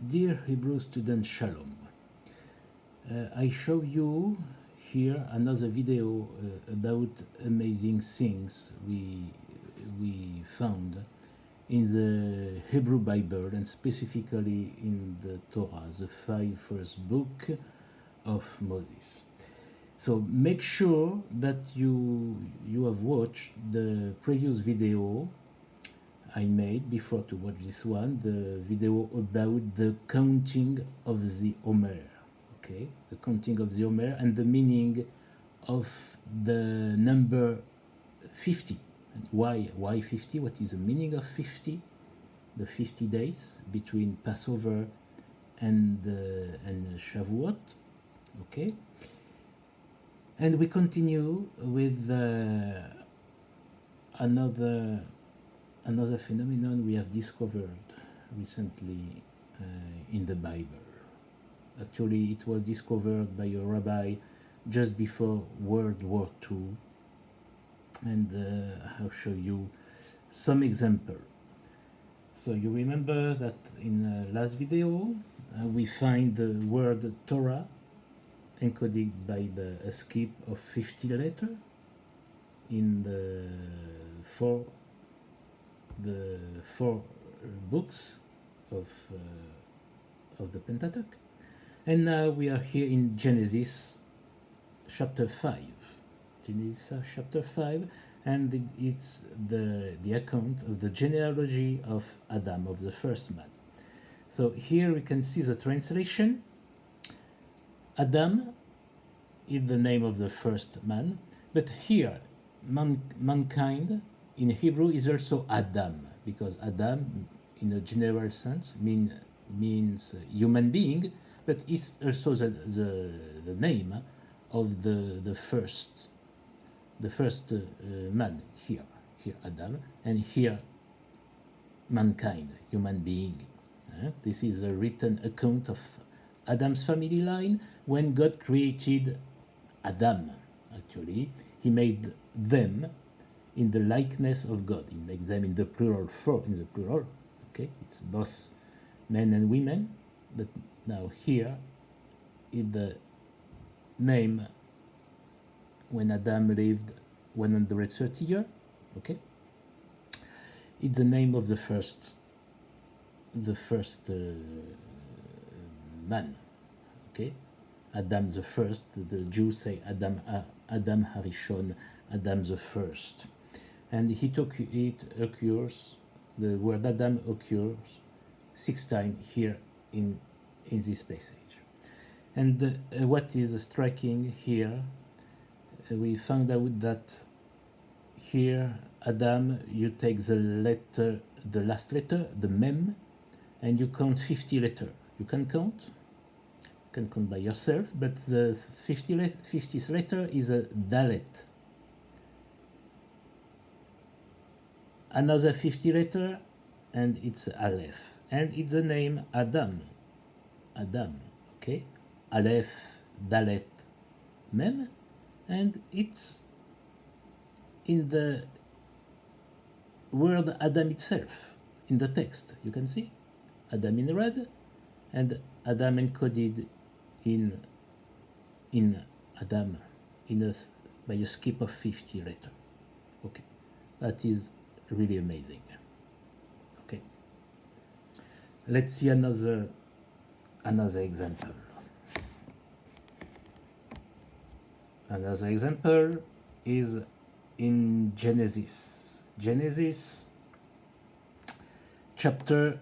Dear Hebrew student Shalom, I show you here another video about amazing things we found in the Hebrew Bible and specifically in the Torah, the five first book of Moses. So make sure that you have watched the previous video I made before to watch this one, the video about the counting of the Omer. Okay, the counting of the Omer and the meaning of the number 50. And why 50? What is the meaning of 50? The 50 days between Passover and Shavuot. Okay, and we continue with another phenomenon we have discovered recently in the Bible. Actually, it was discovered by a rabbi just before World War II, and I'll show you some example. So you remember that in the last video we find the word Torah encoded by a skip of 50 letters in the four books of the Pentateuch, and now we are here in Genesis chapter 5. Genesis chapter 5, and it's the account of the genealogy of Adam, of the first man. So here we can see the translation. Adam is the name of the first man, but here mankind in Hebrew is also Adam, because Adam in a general sense means human being, but it's also the name of the first man, here Adam, and here mankind, human being. This is a written account of Adam's family line. When God created Adam, actually he made them in the likeness of God. He made them in the plural, okay, it's both men and women, but now here is the name when Adam lived 130 years, okay, it's the name of the first man, okay, Adam the first. The Jews say Adam Harishon, Adam the first, and the word Adam occurs 6 times here in this passage. And what is striking here, we found out that here Adam, you take the last letter, the mem, and you count 50 letters. You can count by yourself, but the 50th letter is a dalet. Another 50 letter, and it's Aleph, and it's the name Adam, okay, Aleph, Dalet, Mem, and it's in the word Adam itself, in the text. You can see Adam in red, and Adam encoded in Adam by a skip of 50 letters. Okay, that is really amazing. Okay, let's see another example. Another example is in Genesis chapter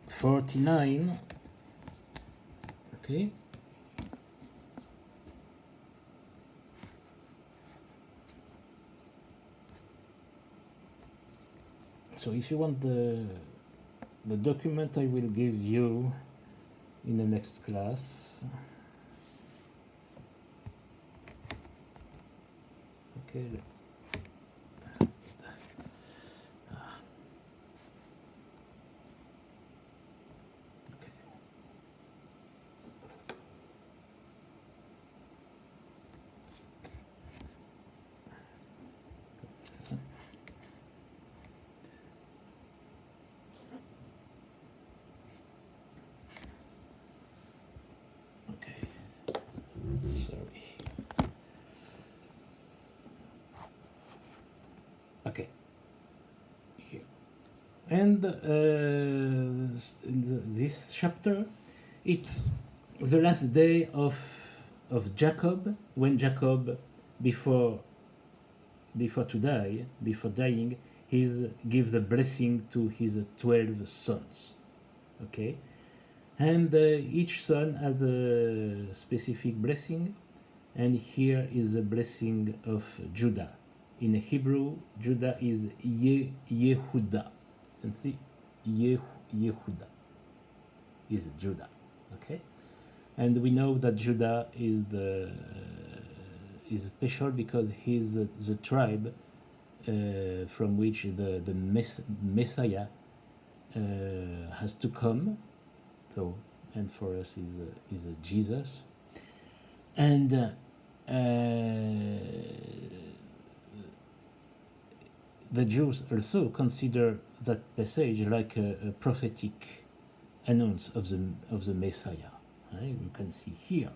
49. Okay, so if you want the document, I will give you in the next class. Okay, let's. And this chapter, it's the last day of Jacob, when Jacob, before dying, he's give the blessing to his 12 sons. Okay, and each son had a specific blessing, and here is a blessing of Judah. In Hebrew, Judah is Yehuda. And see, Yehuda is Judah. Okay, and we know that Judah is special because he's the tribe from which the Messiah has to come. So, and for us is Jesus, and the Jews also consider that passage like a prophetic announce of the Messiah. You can see here,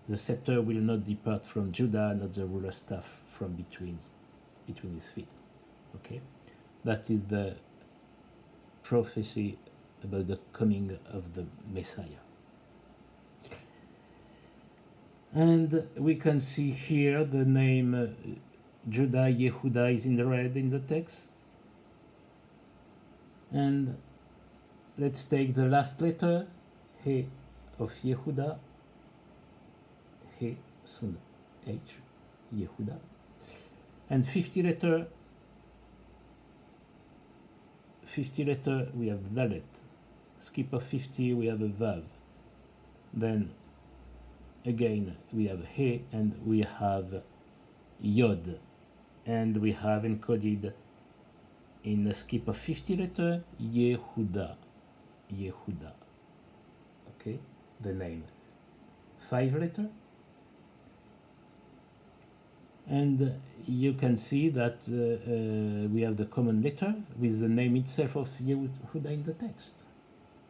the scepter will not depart from Judah, not the ruler's staff from between his feet. Okay, that is the prophecy about the coming of the Messiah. And we can see here the name Judah, Yehuda is in the red in the text. And let's take the last letter, He of Yehuda, He, soon H, Yehuda. And 50 letter, we have Dalet. Skip of 50, we have a Vav. Then again, we have He, and we have Yod. And we have encoded in a skip of 50 letter, Yehuda. Okay, the name. 5 letter. And you can see that we have the common letter with the name itself of Yehuda in the text.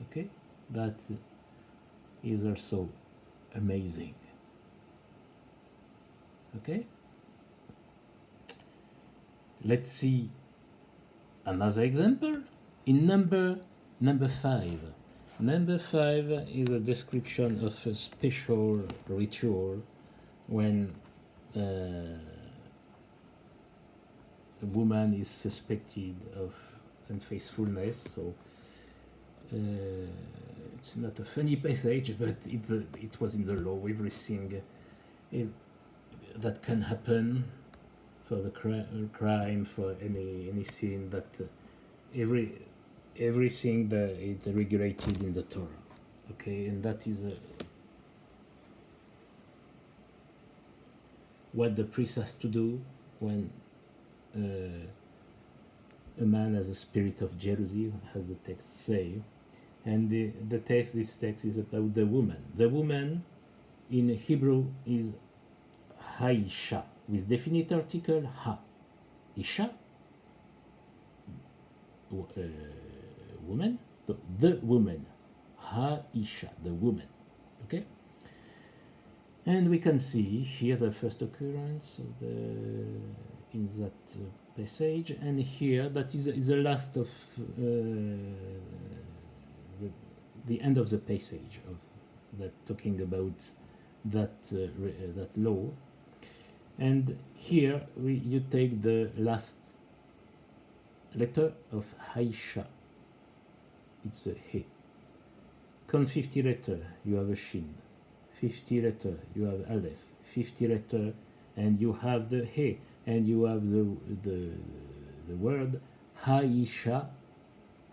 Okay, that is also amazing. Okay, let's see another example in number 5. Number 5 is a description of a special ritual when a woman is suspected of unfaithfulness. So it's not a funny passage, but it was in the law. Everything that can happen for the crime, for any sin, that everything that is regulated in the Torah. Okay, and that is what the priest has to do when a man has a spirit of jealousy, as the text say. And this text is about the woman. The woman in Hebrew is Haisha, with definite article Ha. Isha, woman, the woman. Ha-isha, the woman. Okay? And we can see here the first occurrence of in that passage, and here that is the last of the end of the passage of that, talking about that law. And here you take the last letter of Haisha. It's a He. Con 50 letter, you have a Shin. 50 letter, you have Aleph. 50 letter, and you have the He, and you have the word Haisha.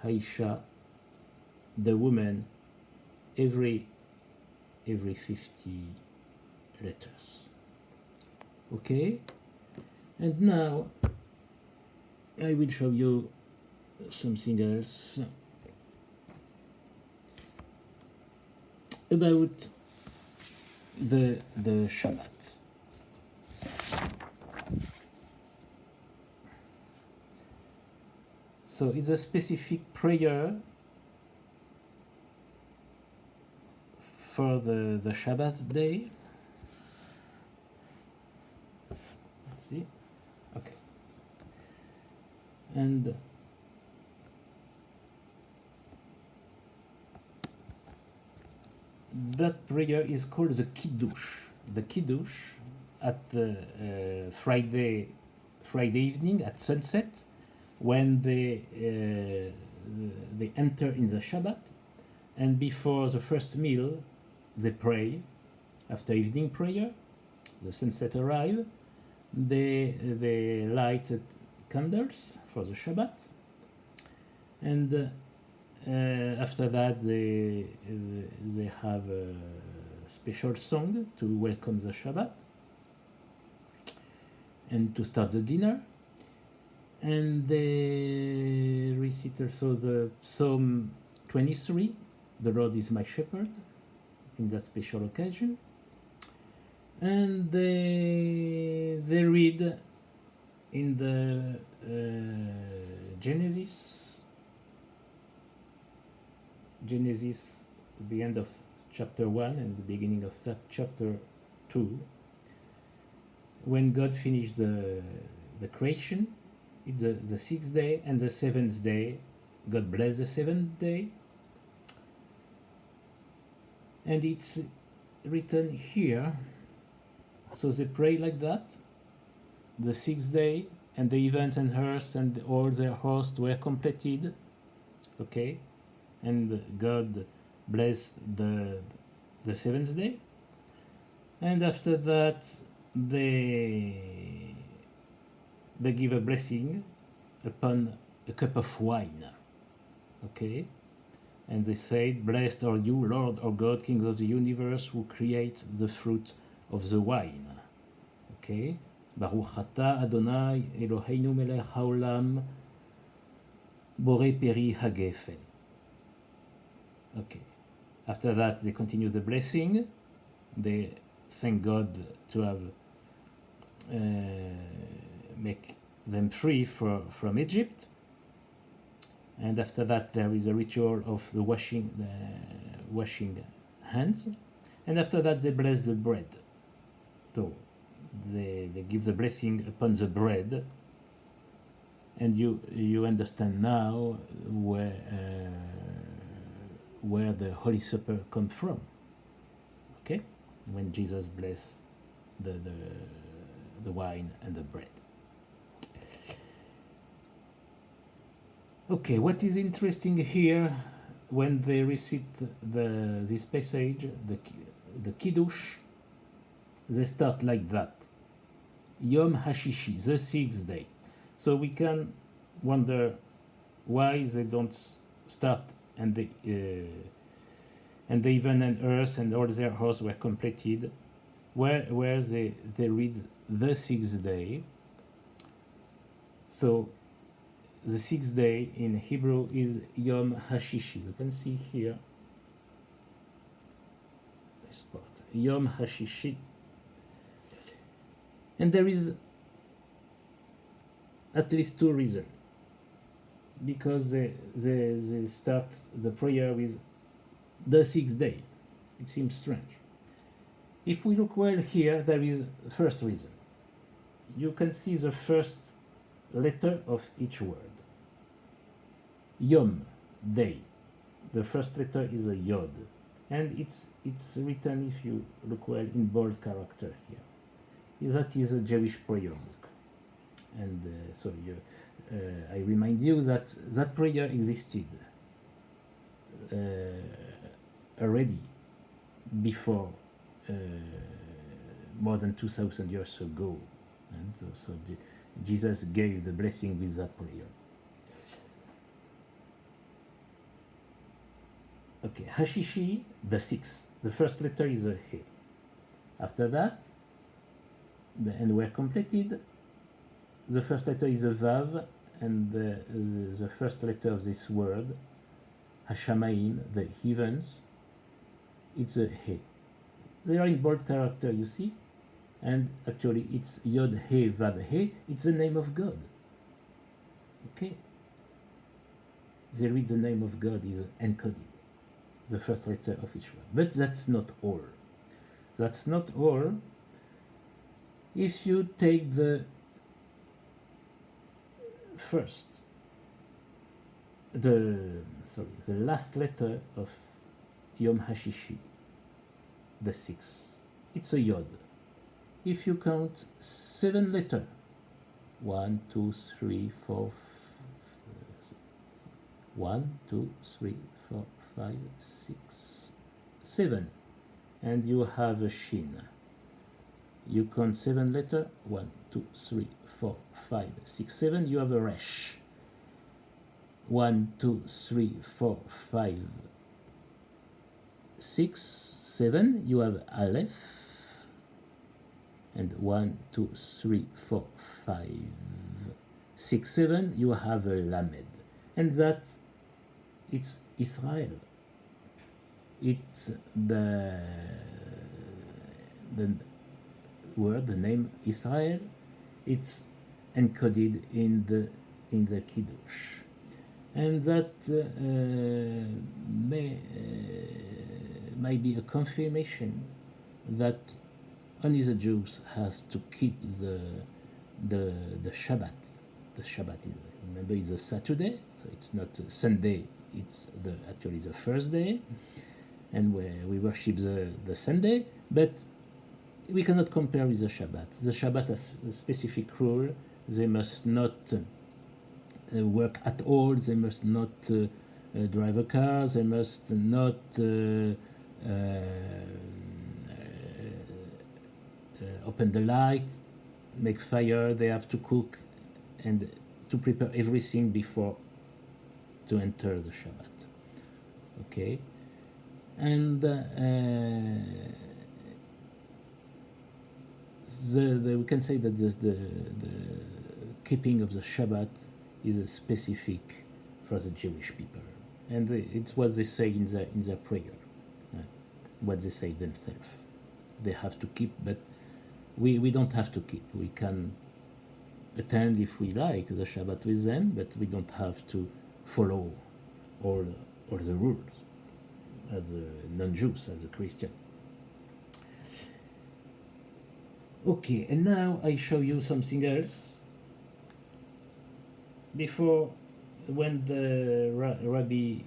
Haisha, the woman, every 50 letters. Okay, and now I will show you something else about the Shabbat. So it's a specific prayer for the Shabbat day. Let's see. Okay. And that prayer is called the Kiddush. The Kiddush at the Friday evening at sunset, when they enter in the Shabbat, and before the first meal, they pray. After evening prayer, the sunset arrive. They lighted candles for the Shabbat, and after that they have a special song to welcome the Shabbat and to start the dinner. And they recite also the Psalm 23, "The Lord is my shepherd," in that special occasion. And they read in the Genesis, the end of chapter 1 and the beginning of chapter 2, when God finished the creation. It's the sixth day and the seventh day. God blessed the seventh day. And it's written here. So they pray like that. The sixth day, and the heavens and earth and all their hosts were completed. Okay? And God blessed the seventh day. And after that, they give a blessing upon a cup of wine. Okay? And they said, "Blessed are you, Lord our God, King of the universe, who creates the fruit of the wine." Okay? Baruch atah Adonai Eloheinu melech haolam borei peri hagefen. Okay. After that, they continue the blessing. They thank God to have make them free from Egypt. And after that, there is a ritual of the washing hands. And after that, they bless the bread. So they give the blessing upon the bread. And you understand now where the Holy Supper comes from. Okay? When Jesus blessed the wine and the bread. Okay, what is interesting here, when they recite this passage, the Kiddush, they start like that. Yom HaShishi, the sixth day. So we can wonder why they don't start and the heaven and earth and all their hosts were completed, where they read the sixth day. So the sixth day in Hebrew is Yom HaShishi. You can see here this part, Yom HaShishi. And there is at least two reasons. Because they start the prayer with the sixth day. It seems strange. If we look well here, there is the first reason. You can see the first letter of each word. Yom, day. The first letter is a yod. And it's written, if you look well, in bold character here. That is a Jewish prayer book. And so I remind you that that prayer existed already before more than 2,000 years ago. And so Jesus gave the blessing with that prayer. Okay, Hashishi, the sixth. The first letter is a He. After that, and were completed. The first letter is a Vav, and the first letter of this word, Hashamayim, the heavens, it's a He. They are in bold character, you see, and actually it's Yod He Vav He. It's the name of God. Okay. They read the name of God is encoded, the first letter of each word. But that's not all. That's not all. If you take the last letter of Yom HaShishi, the 6. It's a yod. If you count 7 letters, 1, 2, 3, 4, 1, 2, 3, 4, 5, 6, 7, and you have a shin. You count 7 letters, 1, 2, 3, 4, 5, 6, 7, you have a resh. 1, 2, 3, 4, 5, 6, 7, you have aleph. And 1, 2, 3, 4, 5, 6, 7, you have a lamed. And that it's Israel. It's the word, the name Israel. It's encoded in the Kiddush, and that may be a confirmation that only the Jews has to keep the Shabbat. The Shabbat is, remember, is a Saturday, so it's not a Sunday. It's actually the first day, and where we worship the Sunday. But we cannot compare with the Shabbat. The Shabbat has a specific rule. They must not work at all. They must not drive a car. They must not open the light, make fire. They have to cook and to prepare everything before to enter the Shabbat. Okay, and we can say that the keeping of the Shabbat is a specific for the Jewish people, and it's what they say in their prayer, what they say themselves. They have to keep, but we don't have to keep. We can attend if we like the Shabbat with them, but we don't have to follow all the rules as a non-Jews, as a Christian. Okay, and now I show you something else. Before, when the Rabbi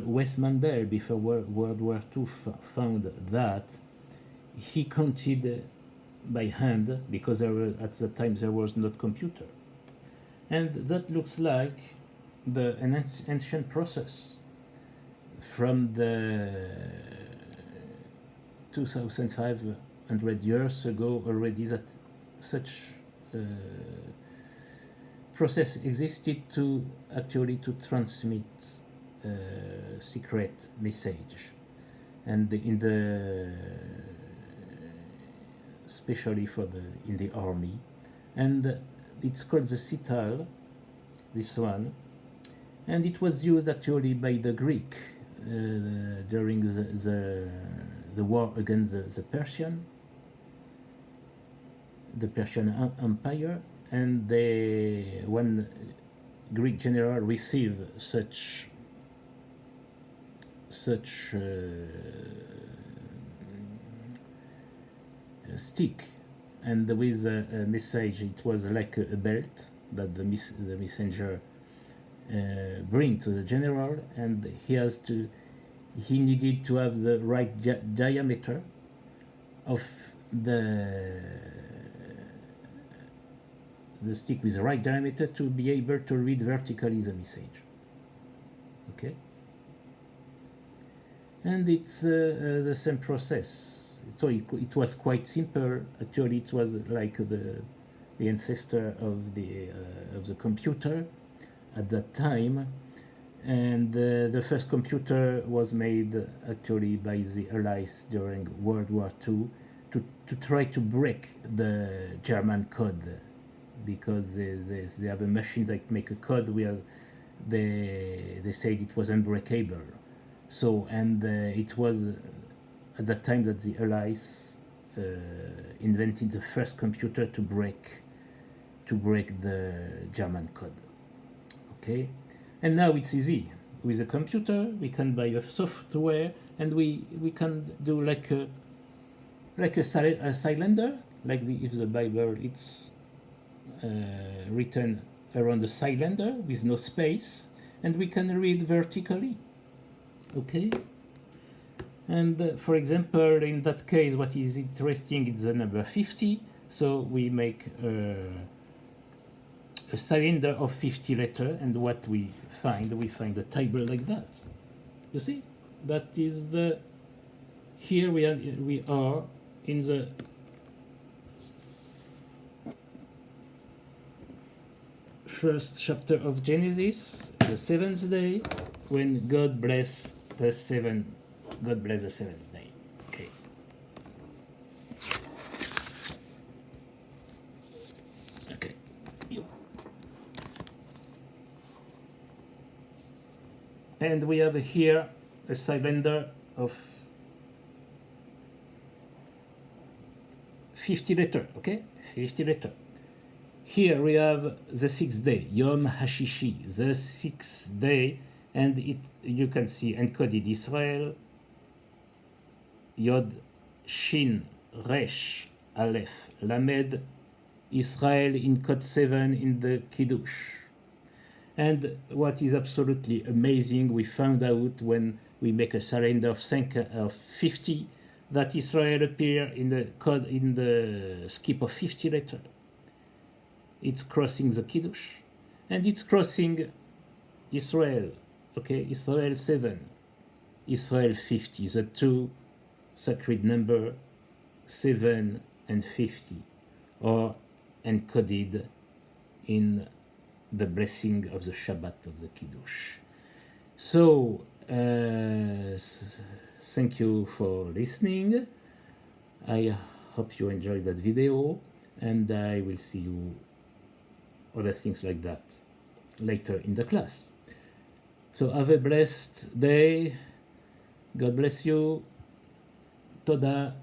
Westman-Bell, before World War II, found that, he counted by hand, because at the time there was not computer. And that looks like an ancient process from the 2,500 years ago already, that such process existed to transmit secret message, and especially in the army, and it's called the sitar, this one, and it was used actually by the Greek during the war against the Persian Empire, and when Greek general received such stick, and with a message, it was like a belt that the messenger bring to the general, and he needed to have the right diameter of the stick, with the right diameter to be able to read vertically the message. Okay, and it's the same process. So it was quite simple. Actually, it was like the ancestor of the computer at that time, and the first computer was made actually by the Allies during World War II to try to break the German code, because they have a machine that make a code where they said it was unbreakable. So, and it was at that time that the Allies invented the first computer to break the German code. Okay, and now it's easy. With a computer, we can buy a software, and we can do like a cylinder, like if the Bible, it's written around a cylinder with no space, and we can read vertically. Okay, And for example, in that case, what is interesting is the number 50. So we make a cylinder of 50 letters, and what we find a table like that. You see, that is the. Here we are in the first chapter of Genesis, the seventh day, when God bless the seventh day. Okay. Okay. And we have here a cylinder of 50 letters, okay? 50 letters. Here we have the sixth day, Yom Hashishi, the sixth day, and you can see encoded Israel, Yod, Shin, Resh, Aleph, Lamed, Israel in code 7 in the Kiddush. And what is absolutely amazing, we found out when we make a cylinder of 50 that Israel appear in the code in the skip of 50 letters. It's crossing the Kiddush, and it's crossing Israel. Okay, Israel 7, Israel 50, the two sacred number 7 and 50 are encoded in the blessing of the Shabbat of the Kiddush. So, thank you for listening. I hope you enjoyed that video, and I will see you other things like that later in the class. So have a blessed day. God bless you. Toda,